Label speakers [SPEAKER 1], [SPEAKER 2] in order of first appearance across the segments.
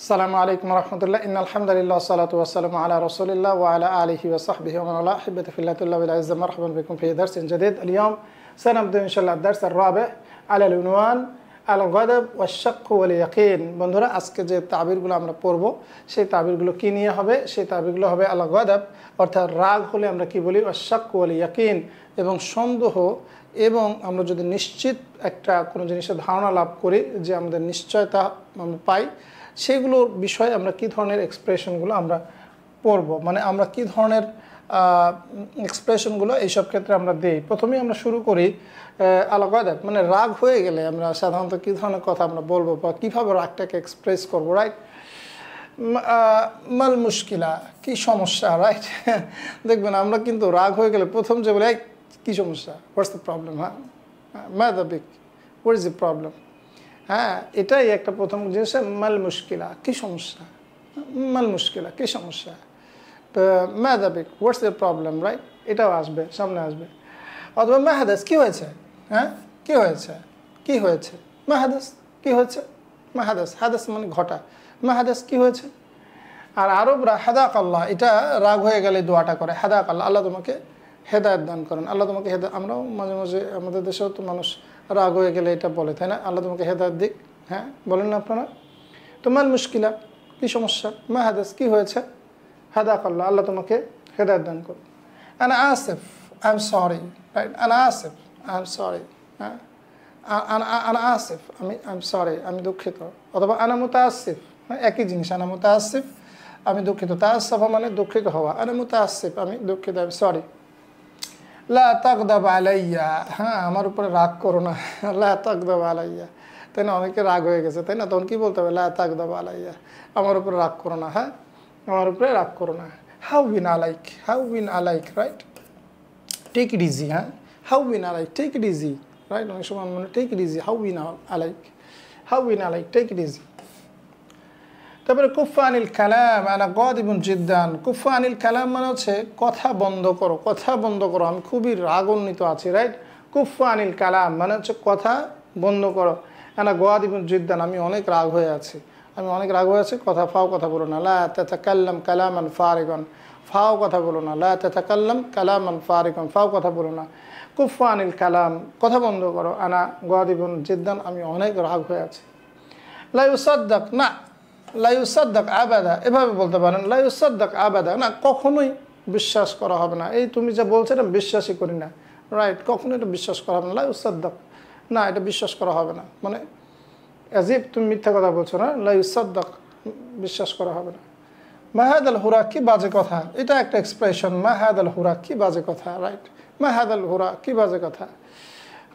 [SPEAKER 1] আসসালামু আলাইকুম রহমতুল্লাহ ইনআলহামদুলিল্লাহ সালাতু ওয়াসসালামু আলা রাসূলিল্লাহ ওয়া আলা আলিহি ওয়া সাহবিহি ওয়া মান ওয়ালা আহিব্বাতি ফিল্লাহিল্লাহ ওয়া ইজ্জা মারহাবান বিকুম ফি দারসিন জাদীদ اليوم سنبدأ إن شاء الله الدرس الرابع على العنوان الغضب والشق واليقين বন্ধুরা আজকে যে তাবিরগুলো আমরা পড়ব সেই তাবিরগুলো কি নিয়ে হবে সেই তাবিরগুলো হবে আল গদব অর্থাৎ রাগ হলে আমরা কি বলি والشق واليقين এবং সন্দেহ এবং আমরা যদি নিশ্চিত একটা কোনো জিনিসের ধারণা লাভ করি যে আমাদের নিশ্চয়তা আমরা পাই সেগুলোর বিষয়ে আমরা কি ধরনের এক্সপ্রেশনগুলো আমরা পড়ব মানে আমরা কি ধরনের এক্সপ্রেশনগুলো এইসব ক্ষেত্রে আমরা দিই। প্রথমেই আমরা শুরু করি আল গদব মানে রাগ হয়ে গেলে আমরা সাধারণত কী ধরনের কথা আমরা বলবো বা কীভাবে রাগটাকে এক্সপ্রেস করবো, রাইট? মাল মুশকিলা, কী সমস্যা, রাইট? দেখবেন আমরা কিন্তু রাগ হয়ে গেলে প্রথম যে বলে কী সমস্যা, হোয়াটস দ্য প্রবলেম, হ্যাঁ math big, what is the problem, হ্যাঁ এটাই একটা প্রথম জিনিস। মাল মুশকিলা, কী সমস্যা, মাল মুশকিলা, কী সমস্যা, math big, what's the problem, right? এটাও আসবে, সামনে আসবে। অথবা মাহাদাস, কী হয়েছে, হ্যাঁ কী হয়েছে, কী হয়েছে, মাহাদাস কী হয়েছে, মাহাদাস, হাদাস মানে ঘটা, মাহাদাস কী হয়েছে। আর আরবরা হাদাক আল্লাহ, এটা রাগ হয়ে গেলে দোয়াটা করে, হাদাক আল্লাহ, আল্লাহ তোমাকে হেদায়ত দান করেন, আল্লাহ তোমাকে হেদায়ত। আমরাও মাঝে মাঝে আমাদের দেশেও তো মানুষ রাগ হয়ে গেলে এটা বলে, তাই না? আল্লাহ তোমাকে হেদায়ত দিক, হ্যাঁ বলেন না আপনারা? তো মাল মুশকিলা, কী সমস্যা, মাহাদাস কী হয়েছে, হাদাক আল্লাহ, আল্লাহ তোমাকে হেদায়ত দান করুন। আনা Asif, I am sorry, right? আনা আসিফ, আই এম সরি, হ্যাঁ আনা আসিফ, আই এম সরি, আমি দুঃখিত। অথবা আনা মুতাআসিফ, হ্যাঁ একই জিনিস, আনা মুতাআসিফ, আমি দুঃখিত। তাআসসাফা মানে দুঃখিত হওয়া, আনা মুতাআসিফ, আমি দুঃখিত, আমি সরি। লা তাগদাব আলাইয়া, হ্যাঁ আমার উপরে রাগ করো না, লা তাগদাব আলাইয়া, তাই না? অনেকে রাগ হয়ে গেছে, তাই না? তখন কী বলতে হবে? লা তাগদাব আলাইয়া, আমার উপরে রাগ করো না, হ্যাঁ আমার উপরে রাগ করো না। হাউ বিন আলাইক, হাউ বিন আলাইক, রাইট? টেক ইট ইজি, হ্যাঁ হাউ বিন আলাইক, টেক ইট ইজি, রাইট? অনেক সময় মানে টেক ইট ইজি, হাউ বিন আলাইক, হাউ বিন আলাইক, টেক ইট ইজি। তারপরে কুফা আনিল কালাম, আনা গাদিবুন জিদ্দান, কুফা আনিল কালাম মানে হচ্ছে কথা বন্ধ করো, কথা বন্ধ করো, আমি খুবই রাগান্বিত আছি, রাইট? কুফা আনিল কালাম মানে হচ্ছে কথা বন্ধ করো। আনা গাদিবুন জিদ্দান, আমি অনেক রাগ হয়ে আছি, আমি অনেক রাগ হয়ে আছি, কথা ফাও কথা বলো না। লা তাতাকাল্লাম কালামান ফারিগান, ফাও কথা বলো না। লা তাতাকাল্লাম কালামান ফারিগান, ফাও কথা বলো না। কুফা আনিল কালাম, কথা বন্ধ করো। আনা গাদিবুন জিদ্দান, আমি অনেক রাগ হয়ে আছি। লা ইউসাদ্দাক, না লা ইউসাদ্দাক আবাদা, এভাবে বলতে পারেন, লা ইউসাদ্দাক আবাদা, না কখনোই বিশ্বাস করা হবে না, এই তুমি যা বলছো এটা বিশ্বাসই করি না, রাইট? কখনোই এটা বিশ্বাস করা হবে না। লা ইউসাদ্দাক, না এটা বিশ্বাস করা হবে না, মানে অ্যাজ ইফ তুমি মিথ্যা কথা বলছো না, লা ইউসাদ্দাক, বিশ্বাস করা হবে না। মাহাদ আল হুরা, কি বাজে কথা, এটা একটা এক্সপ্রেশন, মাহাদ আল হুরা, কি বাজে কথা, রাইট? মাহাদ আল হুরা, কি বাজে কথা,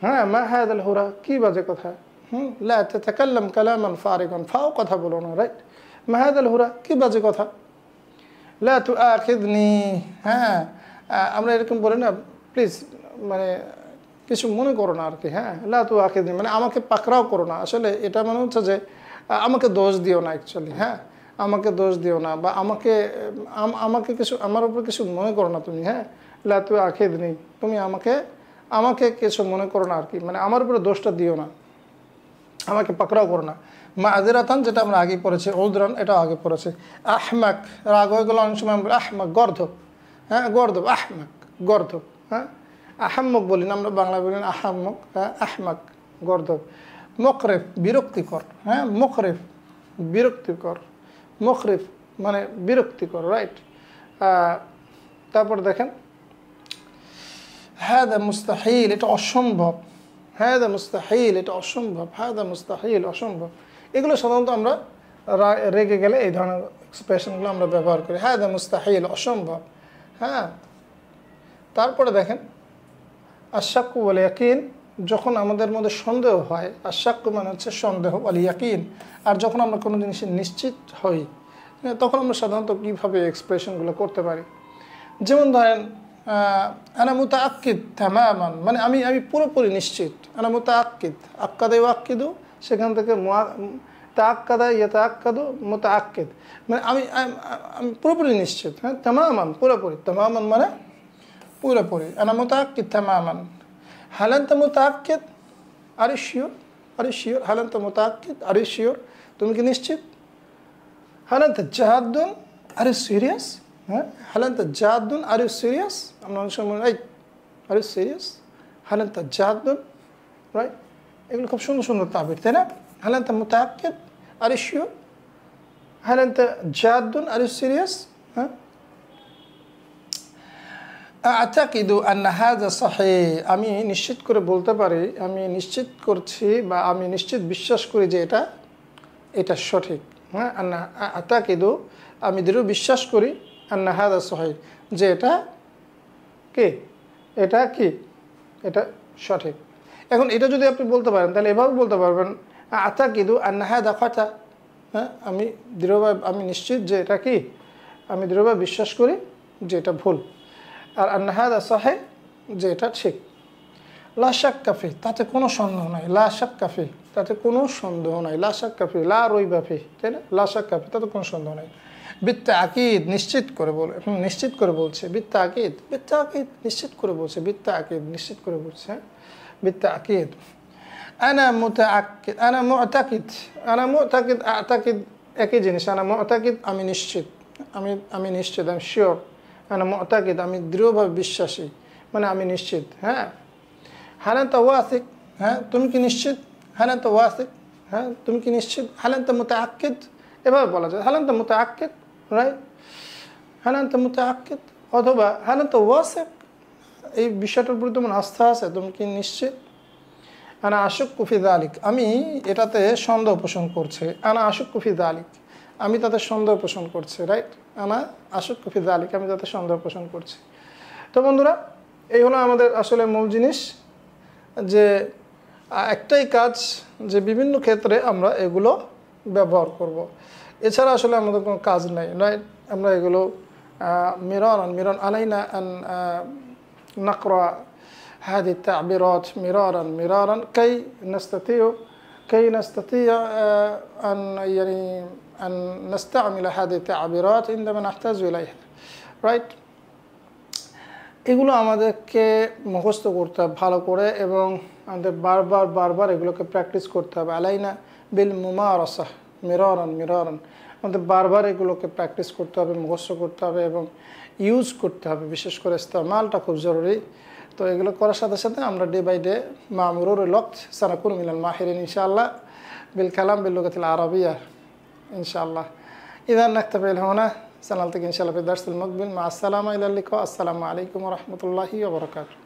[SPEAKER 1] হ্যাঁ মাহাদ আল হুরা, কি বাজে কথা। লা তাতাকাল্লাম কালামান ফারিগান, ফাও কথা বলো না, রাইট? মাহাদ আল হুরা, কি বাজে কথা। লা তুআখিযনি, হ্যাঁ আমরা এরকম বলি না, প্লিজ মানে কিছু মনে করো না আর কি, হ্যাঁ লা তুআখিযনি মানে আমাকে পাকড়াও করো না, আসলে এটা মনে হচ্ছে যে আমাকে দোষ দিও না, অ্যাকচুয়ালি, হ্যাঁ আমাকে দোষ দিও না, বা আমাকে কিছু, আমার উপর কিছু মনে করো না তুমি, হ্যাঁ লা তুআখিযনি, তুমি আমাকে কিছু মনে করো না আর কি, মানে আমার উপরে দোষটা দিও না, আমাকে পাকড়াও করো না। মাযিরাতান, যেটা আমরা আগে পড়েছি, উযরান এটাও আগে পড়েছি। আহমাক, রাগ হয়ে গেল অনেক সময় আমরা বলি আহমাক, গর্ধব, হ্যাঁ গর্ধব, আহমাক গর্ধব, হ্যাঁ আহাম্মক বলি না আমরা, বাংলা বলি না আহাম্মক, হ্যাঁ আহমাক গর্ধব। মকরেফ, বিরক্তিকর, হ্যাঁ মকরেফ বিরক্তিকর, মকরেফ মানে বিরক্তিকর, রাইট? তারপর দেখেন হাদা মুস্তাহিল, এটা অসম্ভব, হাদা মুস্তাহিল, এটা অসম্ভব, হাদা মুস্তাহিল, অসম্ভব। এগুলো সাধারণত আমরা রেগে গেলে এই ধরনের এক্সপ্রেশনগুলো আমরা ব্যবহার করি, হাদা মুস্তাহিল, অসম্ভব, হ্যাঁ। তারপরে দেখেন আশাক্কু ওয়াল ইয়াকিন, যখন আমাদের মধ্যে সন্দেহ হয়, আশাক্কু মানে হচ্ছে সন্দেহ, ওয়াল ইয়াকিন, আর যখন আমরা কোনো জিনিসে নিশ্চিত হই তখন আমরা সাধারণত কীভাবে এক্সপ্রেশনগুলো করতে পারি। যেমন ধরেন আনা মুতাআক্কিদ তামামান, মানে আমি পুরোপুরি নিশ্চিত। আনা মুতাআক্কিদ, আক্কাদা ইউআক্কিদু, সেখান থেকে তাআক্কাদা ইয়াতাআক্কাদু, মুতাআক্কিদ মানে আমি পুরোপুরি নিশ্চিত, হ্যাঁ তামামান পুরোপুরি, তামামান মানে পুরোপুরি। আনা মুতাআক্কিদ তামামান। হাল আনতা মুতাআক্কিদ, are you sure, are you sure, হাল আনতা মুতাআক্কিদ, আর ইউ শিওর, তুমি কি নিশ্চিত, হাল আনতা জাদ্দুন, আর ইউ সিরিয়াস? হ্যাঁ, হাল আনতা জাদ্দুন, আর ইউ সিরিয়াস? আমরা অনেক সময় এই আর ইউ সিরিয়াস, হাল আনতা জাদ্দুন, রাইট? এগুলো খুব সুন্দর সুন্দর তাবির, তাই না? হাল আনতা মুতাআক্কিদ, আর ইউ শিওর? হাল আনতা জাদ্দুন, আর ইউ সিরিয়াস? হ্যাঁ, আ'তাকিদু আন্না হাযা সহিহ, আমি নিশ্চিত করে বলতে পারি, আমি নিশ্চিত করছি বা আমি নিশ্চিত বিশ্বাস করি যে এটা সঠিক। হ্যাঁ, আন্না আ'তাকিদু, আমি দৃঢ় বিশ্বাস করি, আন্না হাযা সহিহ, যে এটা কি, এটা সঠিক। এখন এটা যদি আপনি বলতে পারেন তাহলে এভাবে বলতে পারবেন, আ'তাকিদু আন্না হাযা খাতা। হ্যাঁ, আমি দৃঢ়ভাবে, আমি নিশ্চিত যে এটা কি, আমি দৃঢ়ভাবে বিশ্বাস করি যে এটা ভুল। আর আন্না হাযা সহিহ, যে এটা ঠিক। লা শাক্কা ফিহ, তাতে কোনো সন্দেহ নাই। লা শাক্কা ফিহ, তাতে কোনো সন্দেহ নাই। লা শাক্কা ফিহ, লা রাইবা ফিহ, তাই না? লা শাক্কা ফিহ, তাতে কোনো সন্দেহ নাই। বিত্তাকিদ, নিশ্চিত করে বলে, নিশ্চিত করে বলছে। বিত্তাকিদ, নিশ্চিত করে বলছে। বিত্তাকিদ, নিশ্চিত করে বলছে। বিত্তাকিদ। আনা মুতাআক্কিদ, আনা মুতাকিদ, আনা মুতাকিদ, আ'তাকিদ একই জিনিস। আনা মুতাকিদ, আমি নিশ্চিত, আমি নিশ্চিত, আমি শিওর। আনা মুতাকিদ, আমি দৃঢ়ভাবে বিশ্বাসী, মানে আমি নিশ্চিত। হ্যাঁ, হাল আনতা ওয়াসিক, হ্যাঁ তুমি কি নিশ্চিত? হাল আনতা ওয়াসিক, হ্যাঁ তুমি কি নিশ্চিত? হাল আনতা মুতাআক্কিদ, এভাবে বলা যায়। হাল আনতা মুতাআক্কিদ, রাইট? হাল আনতা মুতাআক্কিদ, অথবা হাল আনতা ওয়াসিক, এই বিষয়টার প্রতি তোমার আস্থা আছে, তুমি কি নিশ্চিত? আনা আশুক্কু ফি যালিক, আমি এটাতে সন্দেহ পোষণ করছি। আনা আশুক্কু ফি যালিক, আমি তাতে সন্দেহ পোষণ করছি, রাইট? আনা আশুক্কু ফি যালিক, আমি তাতে সন্দেহ পোষণ করছি। তো বন্ধুরা, এই হলো আমাদের আসলে মূল জিনিস, যে একটাই কাজ, যে বিভিন্ন ক্ষেত্রে আমরা এগুলো ব্যবহার করব। এছাড়া আসলে আমাদের কোনো কাজ নেই, রাইট? আমরা এগুলো মিরারান আলাইনা আন নাকরা هذه التعبيرات مرارا كي نستطيع أن نستعمل هذه التعبيرات عندما نحتاج إليها, right? এগুলো আমাদেরকে মুখস্থ করতে হবে ভালো করে, এবং আমাদের বারবার এগুলোকে প্র্যাকটিস করতে হবে। আলাইনা বিল মুমারাসা মিরারান, আমাদের বারবার এগুলোকে প্র্যাকটিস করতে হবে, মুখস্থ করতে হবে এবং ইউজ করতে হবে। বিশেষ করে ইস্তেমালটা খুব জরুরি। তো এগুলো করার সাথে সাথে আমরা ডে বাই ডে মা মুরুরিল ওয়াক্ত সানাকুনু মিনাল মাহিরিন ইনশাআল্লাহ বিল কালাম বিল লুগাতিল আরাবিয়া ইনশাআল্লাহ। ইযান নাকতাফি হুনা, সানালতাকি ইনশাআল্লাহ ফি দারসিল মুকবিল। মা আসসালামু ইলা লিকা, আসসালামু আলাইকুম ওয়া রাহমাতুল্লাহি ওয়া বারাকাতুহু।